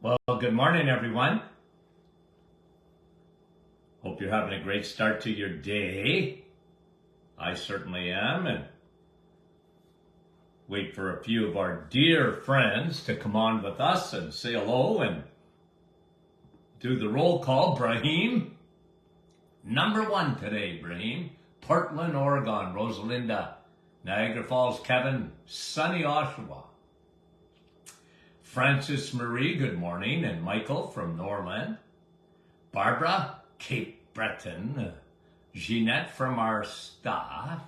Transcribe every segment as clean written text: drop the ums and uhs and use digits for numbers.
Well, good morning, everyone. Hope you're having a great start to your day. I certainly am, and wait for a few of our dear friends to come on with us and say hello and do the roll call. Brahim, number one today, Brahim. Portland, Oregon, Rosalinda. Niagara Falls, Kevin. Sunny, Oshawa. Francis Marie, good morning, and Michael from Norland. Barbara, Cape Breton. Jeanette from our staff.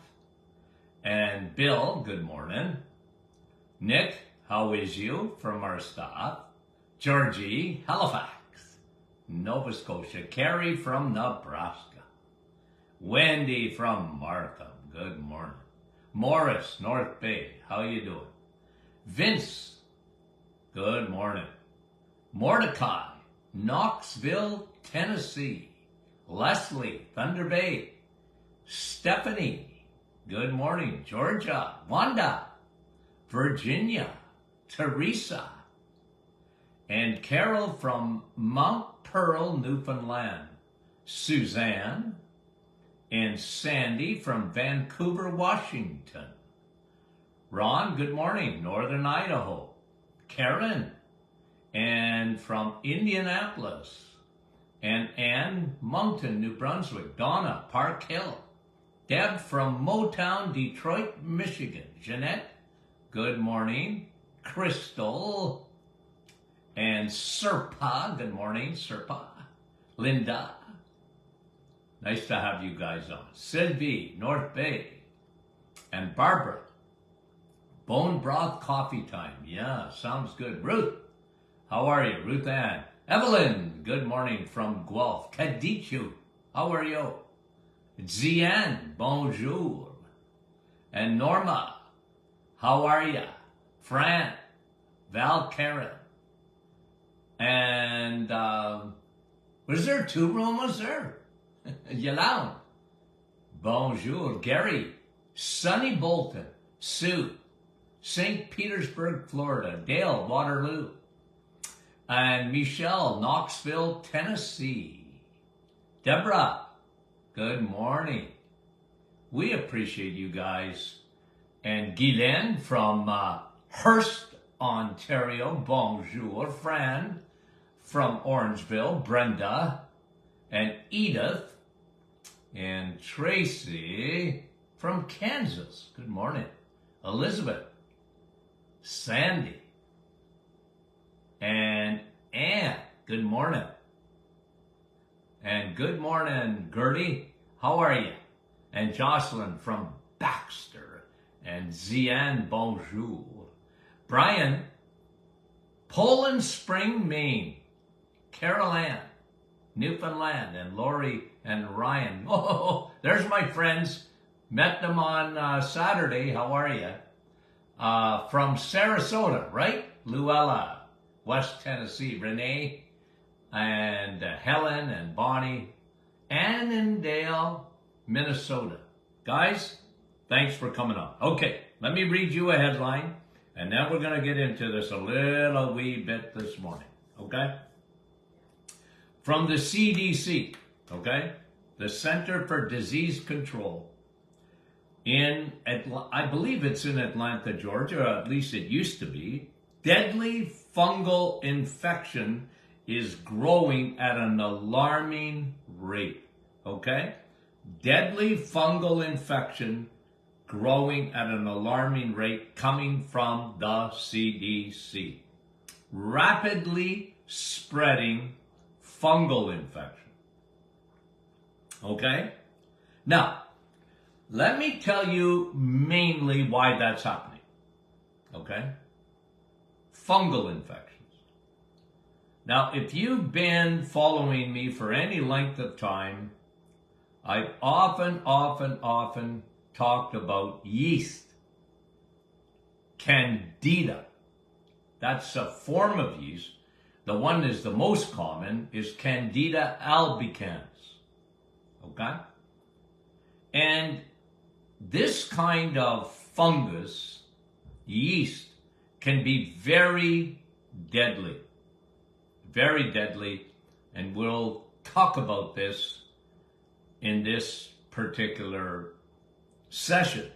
And Bill, good morning. Nick, how is you from our staff? Georgie, Halifax, Nova Scotia. Carrie from Nebraska. Wendy from Markham, good morning. Morris, North Bay, how you doing? Vince, good morning. Mordecai, Knoxville, Tennessee. Leslie, Thunder Bay. Stephanie, good morning. Georgia, Wanda, Virginia, Teresa, and Carol from Mount Pearl, Newfoundland. Suzanne and Sandy from Vancouver, Washington. Ron, good morning, Northern Idaho. Karen, and from Indianapolis. And Ann, Moncton, New Brunswick. Donna, Park Hill. Deb from Motown, Detroit, Michigan. Jeanette, good morning. Crystal and Serpa, good morning, Serpa. Linda, nice to have you guys on. Sylvie, North Bay. And Barbara, bone broth coffee time. Yeah, sounds good. Ruth, how are you? Ruth Ann. Evelyn, good morning from Guelph. Kadichu, how are you? Zian, bonjour. And Norma, how are you? Fran, Val Karen. And was there two Romas there? Yolande, bonjour. Gary, Sunny Bolton. Sue, St. Petersburg, Florida. Dale, Waterloo. And Michelle, Knoxville, Tennessee. Deborah, good morning. We appreciate you guys. And Guylaine from Hearst, Ontario, bonjour. Fran from Orangeville. Brenda and Edith and Tracy from Kansas. Good morning. Elizabeth, Sandy, and Anne, good morning. And good morning, Gertie, how are you? And Jocelyn from Baxter. And Zian, bonjour. Brian, Poland Spring, Maine. Carol Ann, Newfoundland. And Lori and Ryan. Oh, there's my friends. Met them on Saturday. How are you? From Sarasota, right? Luella, West Tennessee. Renee and Helen and Bonnie. Annandale, Minnesota. Guys, thanks for coming on. Okay, let me read you a headline, and then we're going to get into this a little wee bit this morning, okay? From the CDC, okay? The Center for Disease Control. I believe it's in Atlanta, Georgia, or at least it used to be. Deadly fungal infection is growing at an alarming rate, okay? Deadly fungal infection growing at an alarming rate coming from the CDC. Rapidly spreading fungal infection, okay? Now, let me tell you mainly why that's happening, okay? Fungal infections. Now, if you've been following me for any length of time, I've often talked about yeast, candida. That's a form of yeast. The one is the most common is Candida albicans, okay? And this kind of fungus, yeast, can be very deadly. very deadly, and we'll talk about this in this particular session.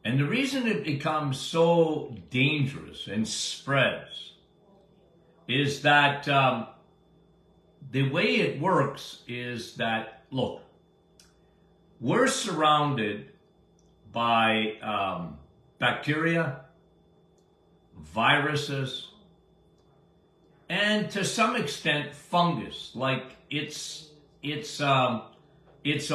And the reason it becomes so dangerous and spreads is that the way it works is that, look, we're surrounded by bacteria, viruses, and to some extent fungus. Like it's a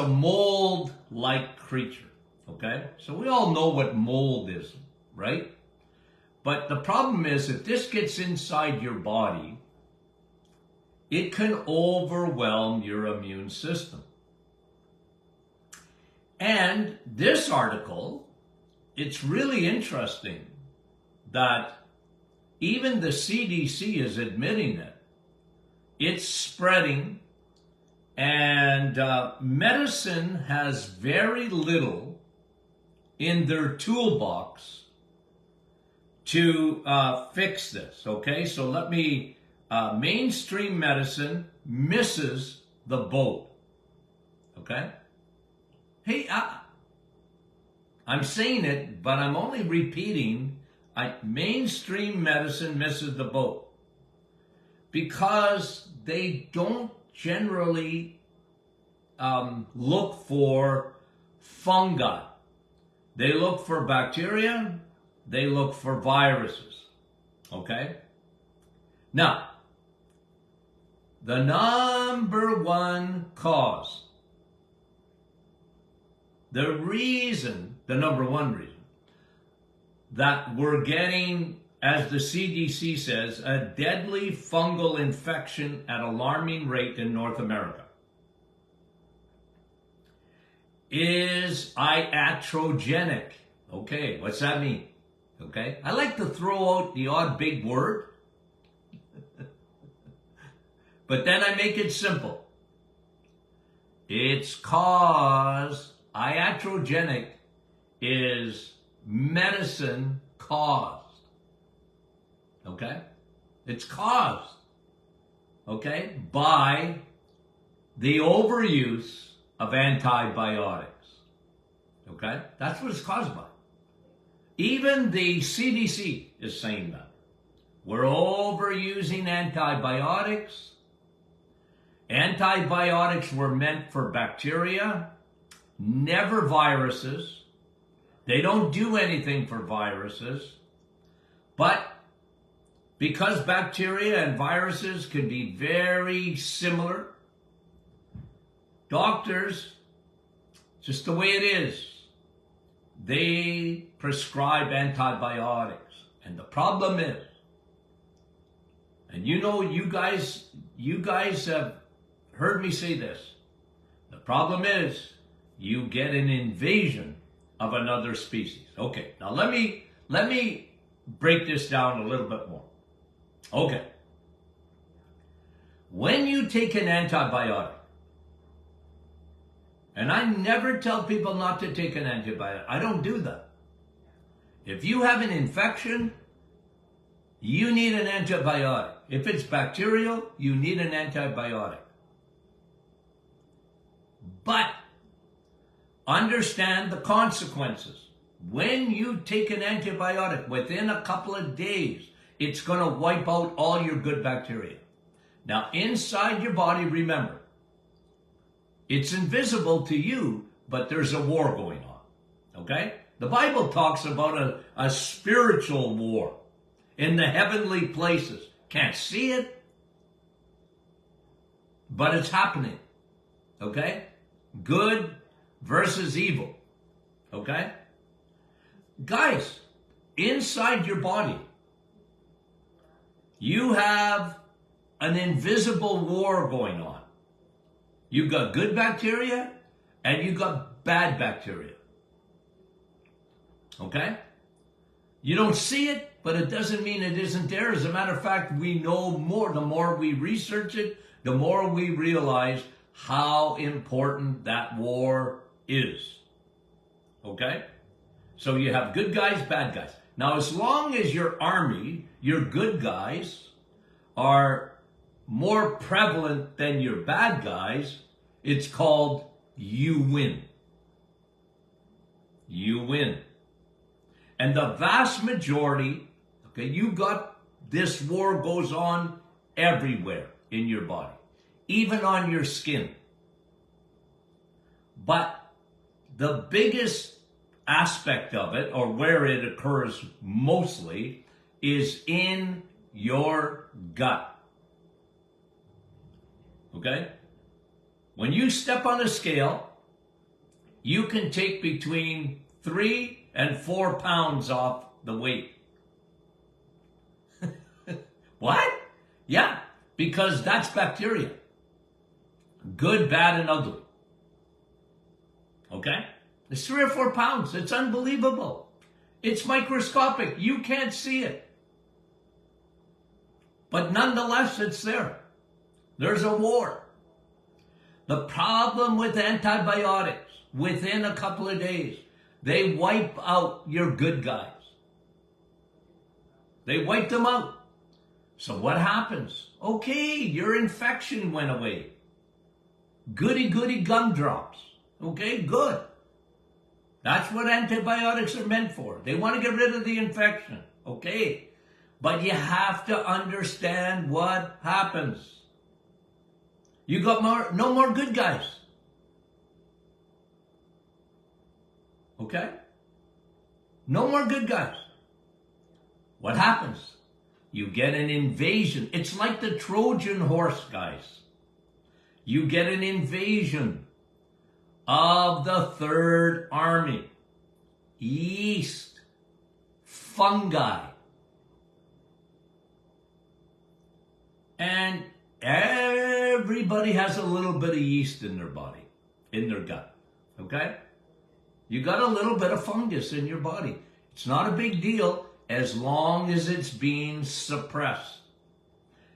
mold-like creature. Okay, so we all know what mold is, right? But the problem is, if this gets inside your body, it can overwhelm your immune system. And this article, it's really interesting that even the CDC is admitting it. It's spreading, and medicine has very little in their toolbox to fix this, okay? So let me, mainstream medicine misses the boat, okay? Hey, I'm saying it, but I'm only repeating, mainstream medicine misses the boat because they don't generally look for fungi. They look for bacteria, they look for viruses, okay? Now, the number one cause, the number one reason that we're getting, as the CDC says, a deadly fungal infection at alarming rate in North America is iatrogenic. Okay, what's that mean? Okay, I like to throw out the odd big word, but then I make it simple. It's cause, iatrogenic is medicine caused. Okay, it's caused, okay, by the overuse of antibiotics. Okay? That's what it's caused by. Even the CDC is saying that. We're overusing antibiotics. Antibiotics were meant for bacteria, never viruses. They don't do anything for viruses. But because bacteria and viruses can be very similar, doctors, just the way it is, they prescribe antibiotics. And the problem is, and you know, you guys have heard me say this, the problem is you get an invasion of another species. Okay, now let me break this down a little bit more. Okay. When you take an antibiotic, and I never tell people not to take an antibiotic. I don't do that. If you have an infection, you need an antibiotic. If it's bacterial, you need an antibiotic. But understand the consequences. When you take an antibiotic, within a couple of days, it's going to wipe out all your good bacteria. Now, inside your body, remember, it's invisible to you, but there's a war going on, okay? The Bible talks about a spiritual war in the heavenly places. Can't see it, but it's happening, okay? Good versus evil, okay? Guys, inside your body, you have an invisible war going on. You've got good bacteria and you've got bad bacteria. Okay? You don't see it, but it doesn't mean it isn't there. As a matter of fact, we know more. The more we research it, the more we realize how important that war is. Okay? So you have good guys, bad guys. Now, as long as your army, your good guys, are more prevalent than your bad guys, it's called you win. You win. And the vast majority, okay, you got this war goes on everywhere in your body, even on your skin. But the biggest aspect of it, or where it occurs mostly, is in your gut. Okay? When you step on a scale, you can take between 3 and 4 pounds off the weight. What? Yeah, because that's bacteria. Good, bad, and ugly. Okay? It's 3 or 4 pounds. It's unbelievable. It's microscopic. You can't see it. But nonetheless, it's there. There's a war. The problem with antibiotics, within a couple of days, they wipe out your good guys. They wipe them out. So what happens? Okay, your infection went away. Goody goody gumdrops. Okay, good. That's what antibiotics are meant for. They want to get rid of the infection. Okay. But you have to understand what happens. You got no more good guys. Okay? No more good guys. What happens? You get an invasion. It's like the Trojan horse, guys. You get an invasion of the Third Army. Yeast. Fungi. And everybody has a little bit of yeast in their body, in their gut. Okay? You got a little bit of fungus in your body. It's not a big deal as long as it's being suppressed.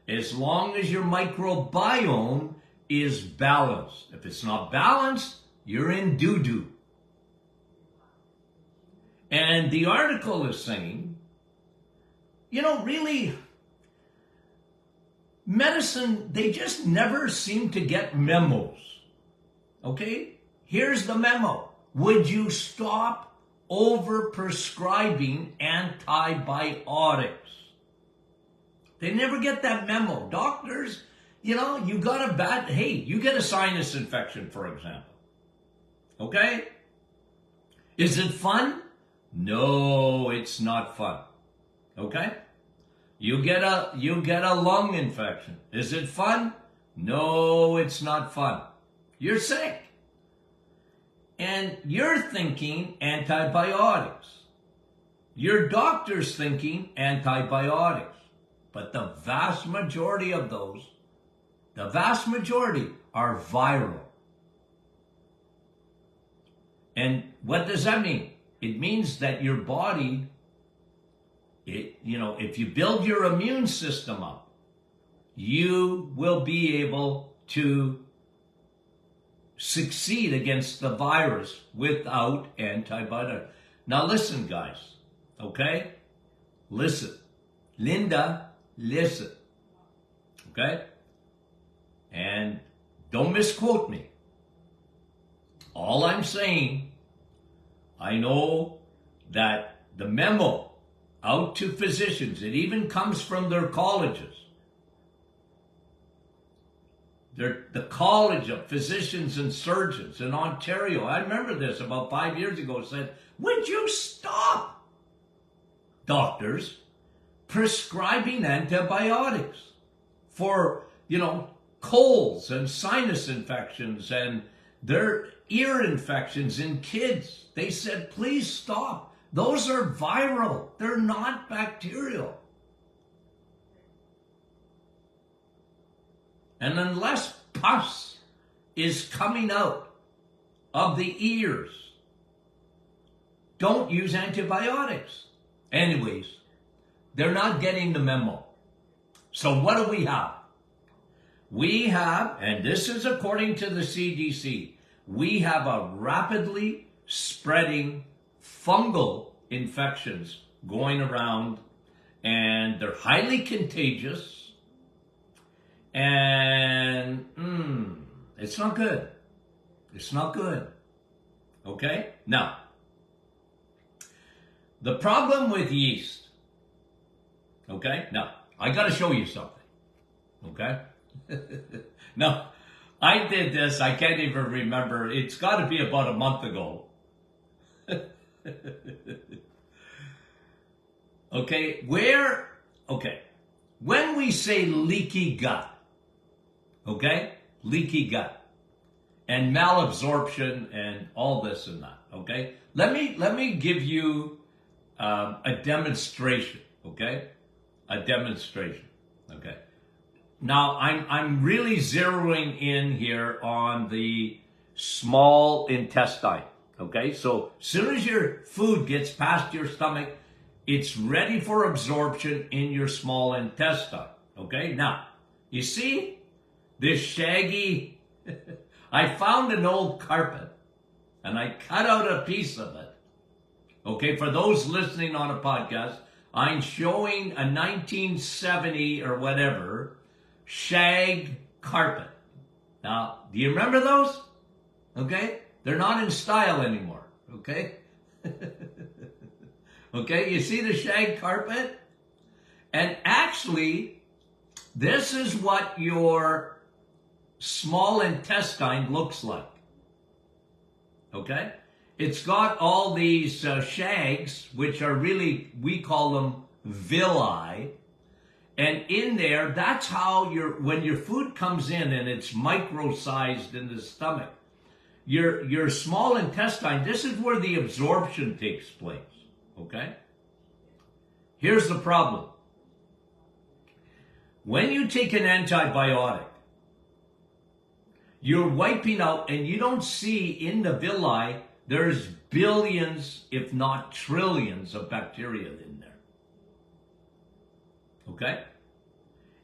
As long as your microbiome is balanced. If it's not balanced, you're in doo-doo. And the article is saying, really, medicine, they just never seem to get memos. Okay? Here's the memo. Would you stop over-prescribing antibiotics? They never get that memo. Doctors, you got you get a sinus infection, for example. Okay? Is it fun? No, it's not fun. Okay? You get a lung infection. Is it fun? No, it's not fun. You're sick. And you're thinking antibiotics. Your doctor's thinking antibiotics. But the vast majority of those, are viral. And what does that mean? It means that your body, if you build your immune system up, you will be able to succeed against the virus without antibiotics. Now listen, guys, okay? Listen. Linda, listen. Okay? And don't misquote me. All I'm saying, I know that the memo out to physicians, it even comes from their colleges. The College of Physicians and Surgeons in Ontario, I remember this about 5 years ago, said, would you stop, doctors, prescribing antibiotics for, colds and sinus infections and their ear infections in kids? They said, please stop. Those are viral. They're not bacterial. And unless pus is coming out of the ears, don't use antibiotics. Anyways, they're not getting the memo. So what do we have? We have, and this is according to the CDC, we have a rapidly spreading fungal infections going around, and they're highly contagious. And it's not good. It's not good. Okay? Now, the problem with yeast, okay? Now, I got to show you something. Okay? Now, I did this, I can't even remember. It's got to be about a month ago. Okay, when we say leaky gut, okay, leaky gut, and malabsorption and all this and that, okay, let me give you a demonstration, okay, a demonstration, okay. Now I'm really zeroing in here on the small intestine, okay. So as soon as your food gets past your stomach, it's ready for absorption in your small intestine. Okay, now, you see this shaggy, I found an old carpet and I cut out a piece of it. Okay, for those listening on a podcast, I'm showing a 1970 or whatever shag carpet. Now, do you remember those? Okay, they're not in style anymore. Okay. Okay, you see the shag carpet? And actually, this is what your small intestine looks like. Okay? It's got all these shags, which are really, we call them villi. And in there, that's how when your food comes in and it's micro-sized in the stomach, your small intestine, this is where the absorption takes place. Okay? Here's the problem. When you take an antibiotic, you're wiping out, and you don't see in the villi, there's billions, if not trillions, of bacteria in there. Okay?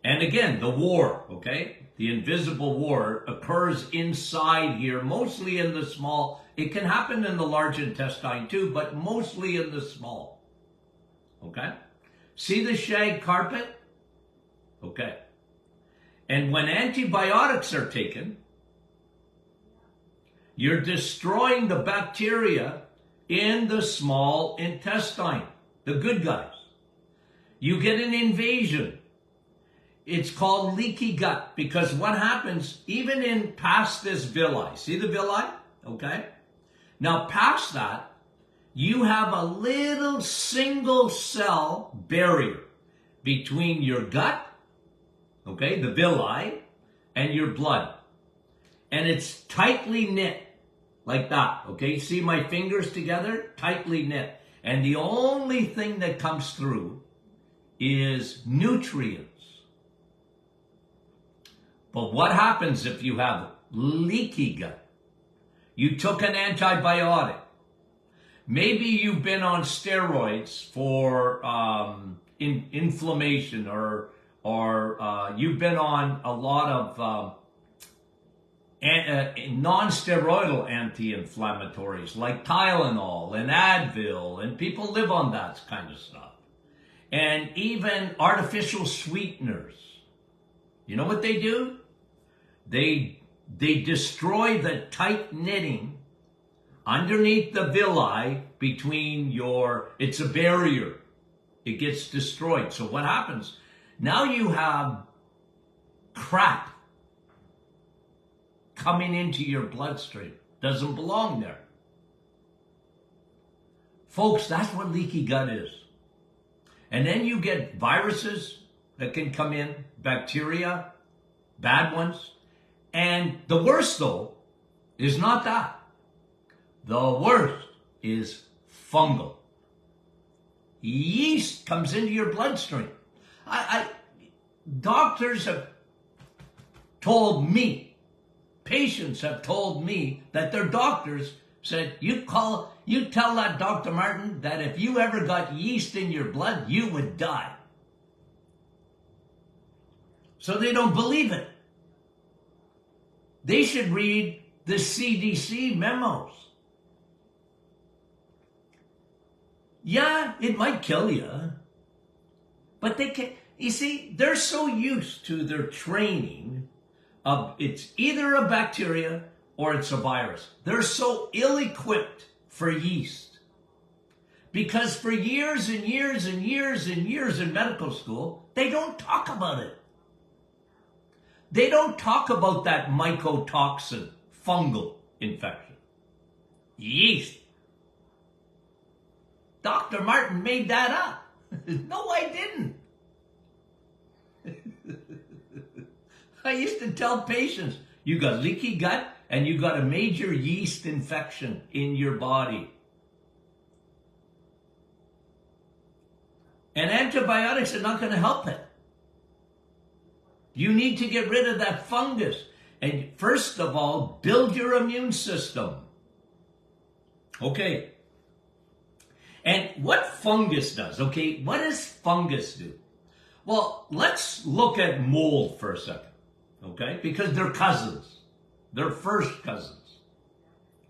And again, the war, okay? The invisible war occurs inside here, mostly in the small. It can happen in the large intestine too, but mostly in the small. Okay? See the shag carpet? Okay. And when antibiotics are taken, you're destroying the bacteria in the small intestine, the good guys. You get an invasion. It's called leaky gut, because what happens, even in past this villi, see the villi? Okay? Now, past that, you have a little single cell barrier between your gut, okay, the villi, and your blood. And it's tightly knit, like that, okay? See my fingers together? Tightly knit. And the only thing that comes through is nutrients. But what happens if you have leaky gut? You took an antibiotic. Maybe you've been on steroids for inflammation, or you've been on a lot of non-steroidal anti-inflammatories like Tylenol and Advil, and people live on that kind of stuff. And even artificial sweeteners. You know what they do? They destroy the tight knitting underneath the villi between it's a barrier. It gets destroyed. So what happens? Now you have crap coming into your bloodstream. Doesn't belong there. Folks, that's what leaky gut is. And then you get viruses that can come in, bacteria, bad ones. And the worst, though, is not that. The worst is fungal. Yeast comes into your bloodstream. Doctors have told me, patients have told me that their doctors said, you tell that Dr. Martin that if you ever got yeast in your blood, you would die. So they don't believe it. They should read the CDC memos. Yeah, it might kill you, but they can. You see, they're so used to their training of it's either a bacteria or it's a virus. They're so ill-equipped for yeast. Because for years and years and years and years in medical school, they don't talk about it. They don't talk about that mycotoxin, fungal infection. Yeast. Dr. Martin made that up. No, I didn't. I used to tell patients, you got leaky gut and you got a major yeast infection in your body. And antibiotics are not going to help it. You need to get rid of that fungus. And first of all, build your immune system. Okay. And what fungus does, okay, what does fungus do? Well, let's look at mold for a second, okay? Because they're cousins. They're first cousins,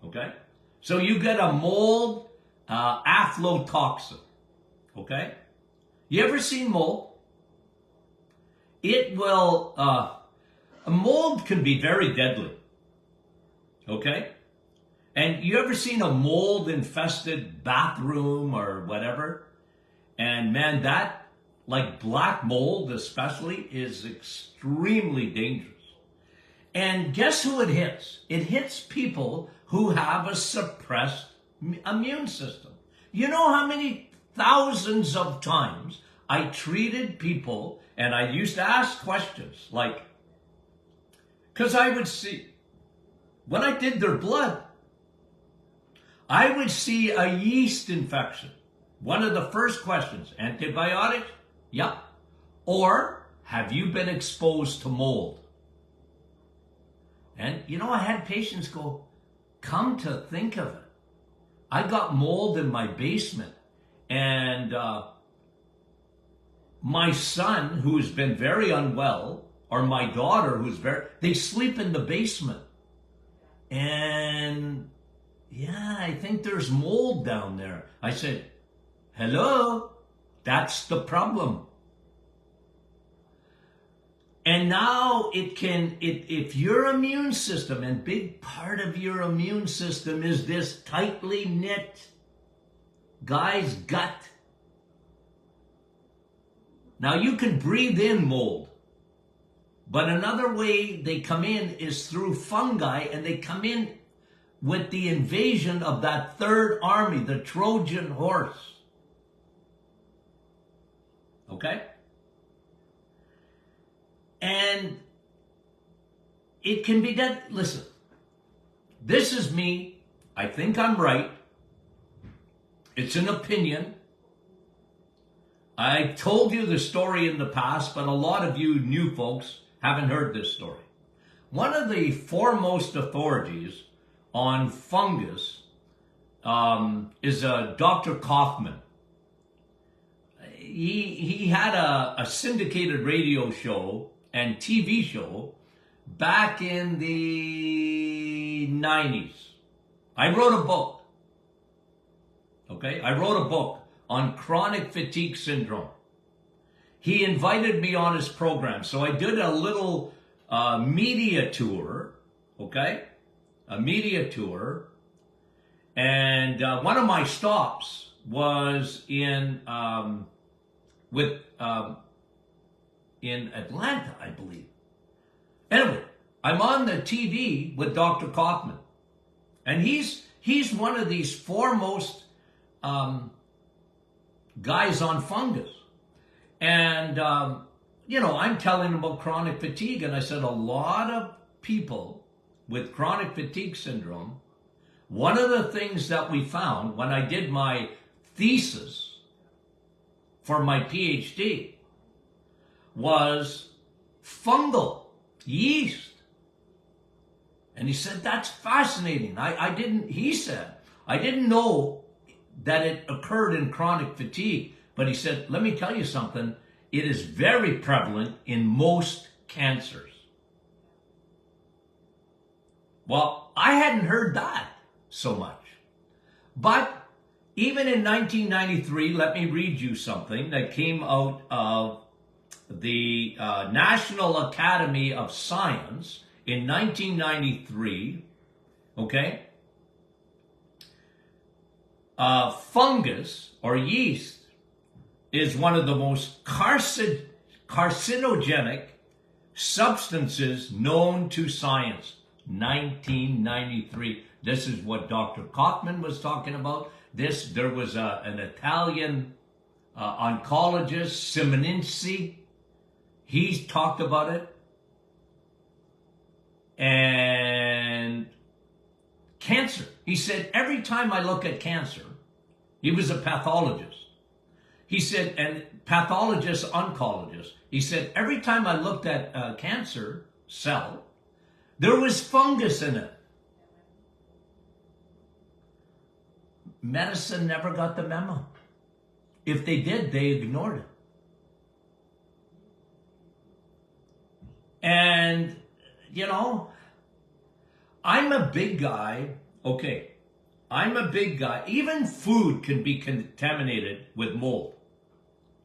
okay? So you get a mold aflatoxin, okay? You ever seen mold? It will, a mold can be very deadly, okay? And you ever seen a mold-infested bathroom or whatever? And man, that, like black mold especially, is extremely dangerous. And guess who it hits? It hits people who have a suppressed immune system. You know how many thousands of times I treated people and I used to ask questions like, because I would see, when I did their blood, I would see a yeast infection. One of the first questions, antibiotics? Yep. Or have you been exposed to mold? And you know, I had patients go, come to think of it, I got mold in my basement. And my son, who has been very unwell, or my daughter, they sleep in the basement. And yeah, I think there's mold down there. I said, hello, that's the problem. And now if your immune system, and big part of your immune system is this tightly knit guy's gut. Now you can breathe in mold, but another way they come in is through fungi, and they come in with the invasion of that third army, the Trojan horse. Okay? And it can be done. Listen, this is me. I think I'm right. It's an opinion. I told you the story in the past, but a lot of you new folks haven't heard this story. One of the foremost authorities on fungus is Dr. Kaufman. He had a syndicated radio show and TV show back in the 90s. I wrote a book. Okay? I wrote a book on chronic fatigue syndrome. He invited me on his program. So I did a little media tour. Okay? A media tour. And one of my stops was in Atlanta, I believe. Anyway, I'm on the TV with Dr. Kaufman. And he's one of these foremost guys on fungus. And, I'm telling him about chronic fatigue. And I said, a lot of people with chronic fatigue syndrome, one of the things that we found when I did my thesis for my PhD was fungal yeast. And he said, that's fascinating. He said, I didn't know that it occurred in chronic fatigue, but he said, let me tell you something. It is very prevalent in most cancers. Well, I hadn't heard that so much. But even in 1993, let me read you something that came out of the National Academy of Science in 1993, okay, fungus or yeast is one of the most carcinogenic substances known to science. 1993. This is what Dr. Kaufman was talking about. There was an Italian oncologist, Simoninci. He talked about it. And cancer. He said, every time I look at cancer, he was a pathologist. He said, and pathologist, oncologist. He said, every time I looked at a cancer cell, there was fungus in it. Medicine never got the memo. If they did, they ignored it. And, you know, I'm a big guy. Okay, I'm a big guy. Even food can be contaminated with mold,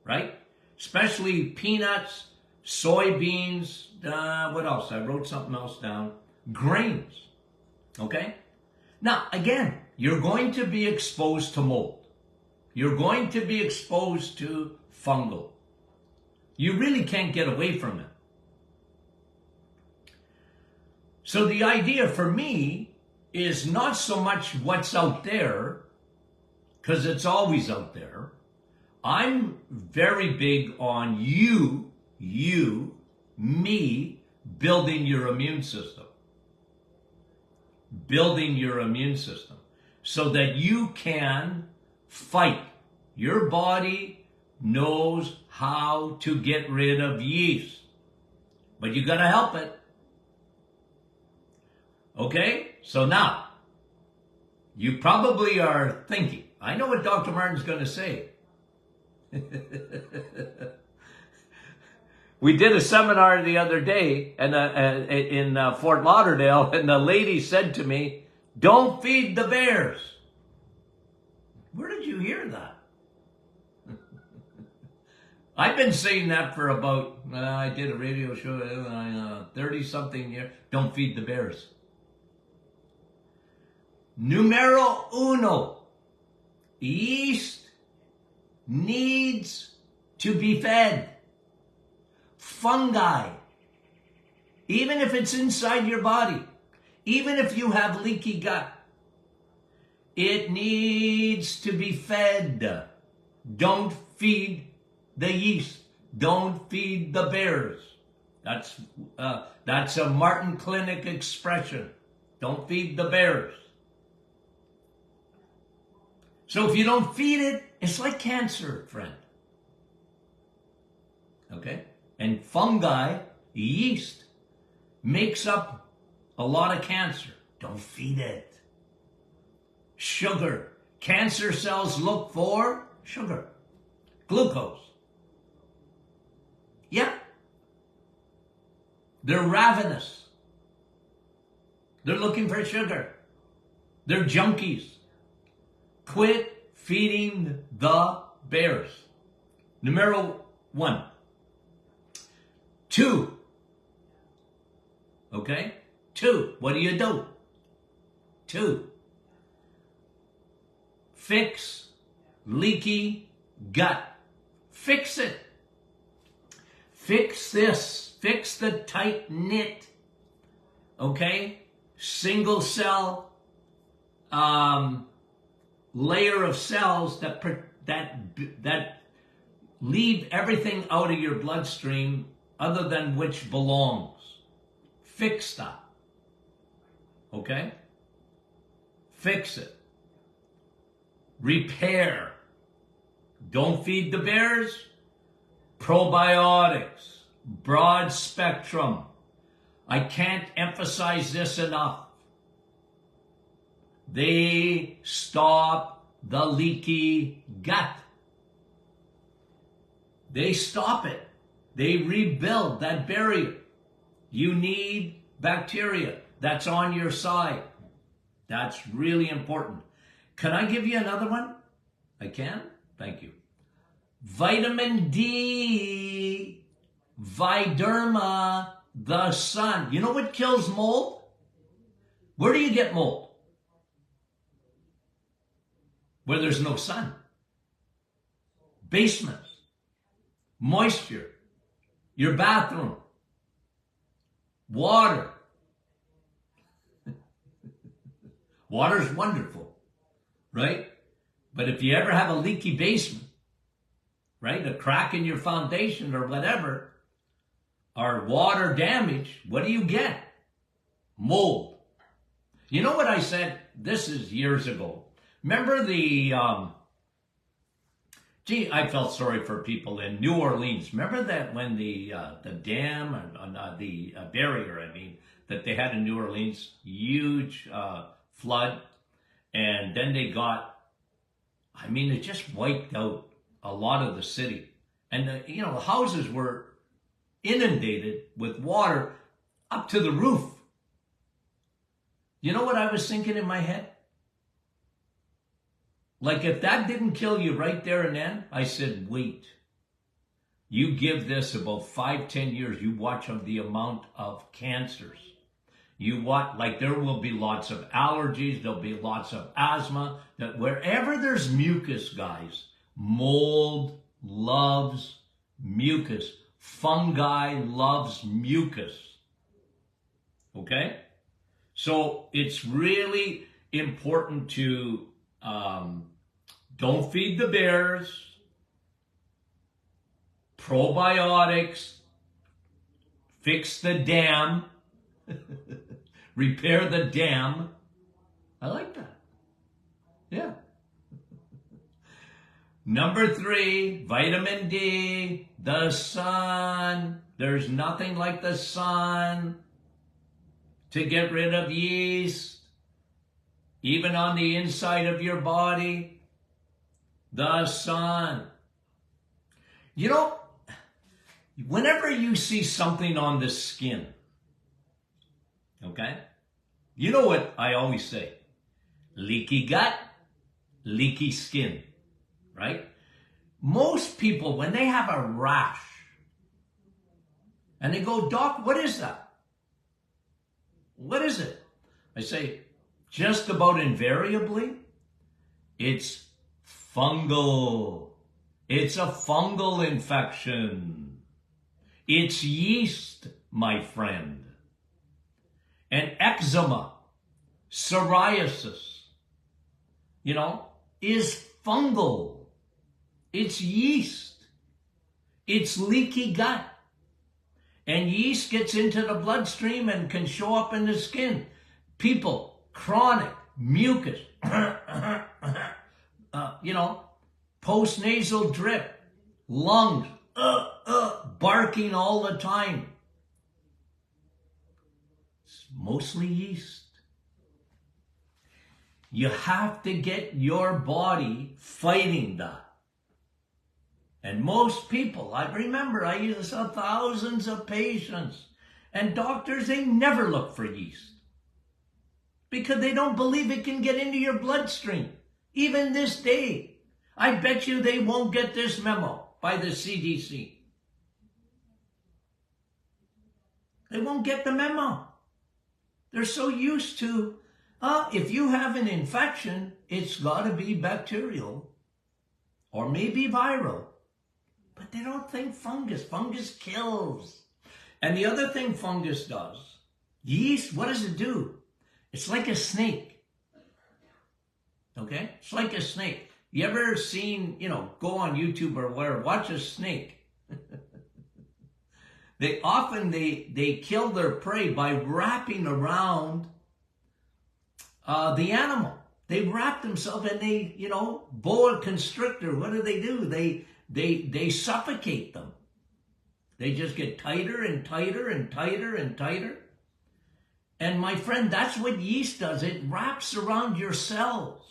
right? Especially peanuts, soybeans, what else? I wrote something else down. Grains, okay? Now, again, you're going to be exposed to mold. You're going to be exposed to fungal. You really can't get away from it. So the idea for me is not so much what's out there, because it's always out there. I'm very big on you, me, building your immune system. Building your immune system so that you can fight. Your body knows how to get rid of yeast, but you got to help it. Okay? So now, you probably are thinking, I know what Dr. Martin's going to say. We did a seminar the other day and in Fort Lauderdale, and the lady said to me, don't feed the bears. Where did you hear that? I've been saying that for about, I did a radio show, 30-something years. Don't feed the bears. Numero uno. Yeast needs to be fed. Fungi. Even if it's inside your body. Even if you have leaky gut. It needs to be fed. Don't feed the yeast. Don't feed the bears. That's a Martin Clinic expression. Don't feed the bears. So if you don't feed it, it's like cancer, friend. Okay? And fungi, yeast, makes up a lot of cancer. Don't feed it. Sugar. Cancer cells look for sugar. Glucose. Yeah. They're ravenous. They're looking for sugar. They're junkies. Quit feeding the bears. Numero 1. 2. Okay? 2. What do you do? 2. Fix leaky gut. Fix it. Fix this. Fix the tight knit. Okay? Single cell layer of cells that leave everything out of your bloodstream other than which belongs. Fix that. Okay? Fix it. Repair. Don't feed the bears. Probiotics. Broad spectrum. I can't emphasize this enough. They stop the leaky gut. They stop it. They rebuild that barrier. You need bacteria that's on your side. That's really important. Can I give you another one? I can? Thank you. Vitamin D. Viderma, the sun. You know what kills mold? Where do you get mold? Where there's no sun. Basements. Moisture. Your bathroom. Water. Water's wonderful, right? But if you ever have a leaky basement, right, a crack in your foundation or whatever, or water damage, what do you get? Mold. You know what I said? This is years ago. Remember the, I felt sorry for people in New Orleans. Remember that when the dam, the barrier, I mean, that they had in New Orleans, huge flood, and then they got, I mean, it just wiped out a lot of the city. And, the houses were inundated with water up to the roof. You know what I was thinking in my head? Like, if that didn't kill you right there and then, I said, wait. You give this about 5-10 years, you watch the amount of cancers. You watch, like, there will be lots of allergies, there'll be lots of asthma. That wherever there's mucus, guys, mold loves mucus. Fungi loves mucus. Okay? So it's really important to don't feed the bears, probiotics, fix the dam, repair the dam. I like that. Yeah. Number 3, vitamin D, the sun. There's nothing like the sun to get rid of yeast, even on the inside of your body. The sun. You know, whenever you see something on the skin, okay, you know what I always say? Leaky gut, leaky skin, right? Most people, when they have a rash, and they go, Doc, what is that? What is it? I say, just about invariably, it's fungal. It's a fungal infection. It's yeast, my friend. And eczema, psoriasis, is fungal. It's yeast. It's leaky gut. And yeast gets into the bloodstream and can show up in the skin. People, chronic mucus, post-nasal drip, lungs, barking all the time. It's mostly yeast. You have to get your body fighting that. And most people, I remember, I used to see thousands of patients, and doctors, they never look for yeast because they don't believe it can get into your bloodstream. Even this day, I bet you they won't get this memo by the CDC. They won't get the memo. They're so used to, if you have an infection, it's got to be bacterial or maybe viral. But they don't think fungus. Fungus kills. And the other thing fungus does, yeast, what does it do? It's like a snake. Okay? It's like a snake. You ever seen, go on YouTube or whatever, watch a snake. They kill their prey by wrapping around the animal. They wrap themselves and they, boa constrictor. What do? They suffocate them. They just get tighter and tighter and tighter and tighter. And my friend, that's what yeast does. It wraps around your cells.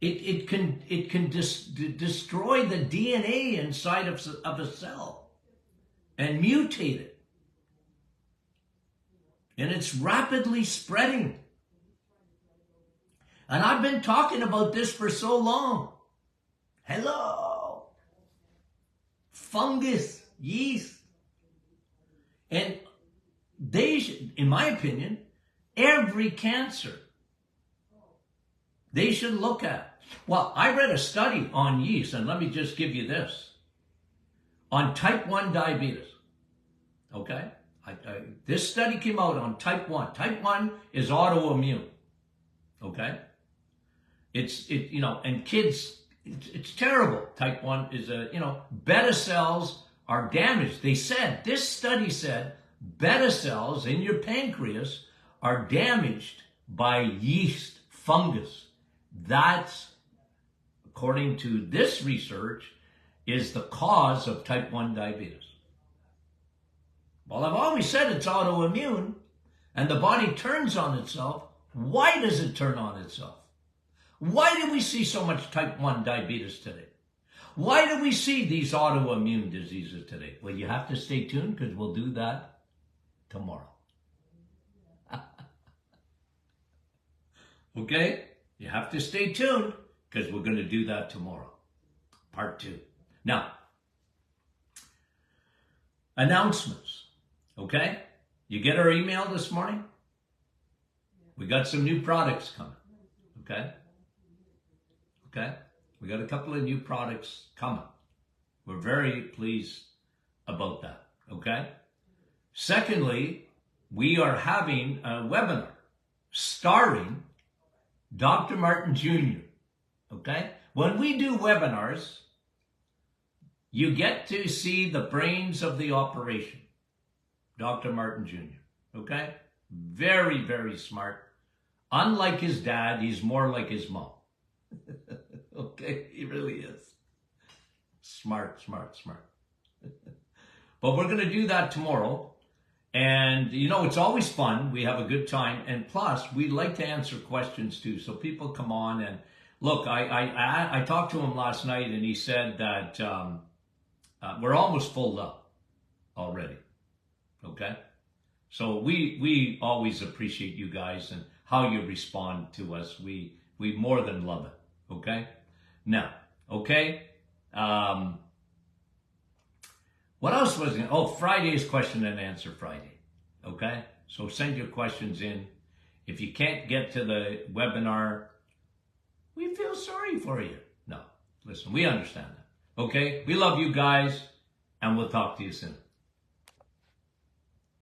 It can destroy the DNA inside of a cell and mutate it. And it's rapidly spreading. And I've been talking about this for so long. Hello. Fungus, yeast. they should, in my opinion, every cancer they should look at. Well, I read a study on yeast, and let me just give you this. On type 1 diabetes, okay? This study came out on type 1. Type 1 is autoimmune, okay? And kids, it's terrible. Type 1 is beta cells are damaged. This study said, beta cells in your pancreas are damaged by yeast, fungus. That's, according to this research, is the cause of type 1 diabetes. Well, I've always said it's autoimmune, and the body turns on itself. Why does it turn on itself? Why do we see so much type 1 diabetes today? Why do we see these autoimmune diseases today? Well, you have to stay tuned, because we'll do that tomorrow. Okay? You have to stay tuned, because we're going to do that tomorrow. Part 2. Now, announcements. Okay? You get our email this morning? We got some new products coming. Okay? Okay? We got a couple of new products coming. We're very pleased about that. Okay? Secondly, we are having a webinar starring Dr. Martin Jr. Okay? When we do webinars, you get to see the brains of the operation. Dr. Martin Jr. Okay? Very, very smart. Unlike his dad, he's more like his mom. Okay? He really is. Smart, smart, smart. But we're going to do that tomorrow. And, it's always fun. We have a good time. And plus, we like to answer questions too. So people come on and look, I talked to him last night, and he said that we're almost full up already. Okay? So we always appreciate you guys and how you respond to us. We more than love it. Okay? Now, okay? What else was it? Oh, Friday's question and answer Friday. Okay? So send your questions in. If you can't get to the webinar, we feel sorry for you. No, listen, we understand that. Okay? We love you guys, and we'll talk to you soon.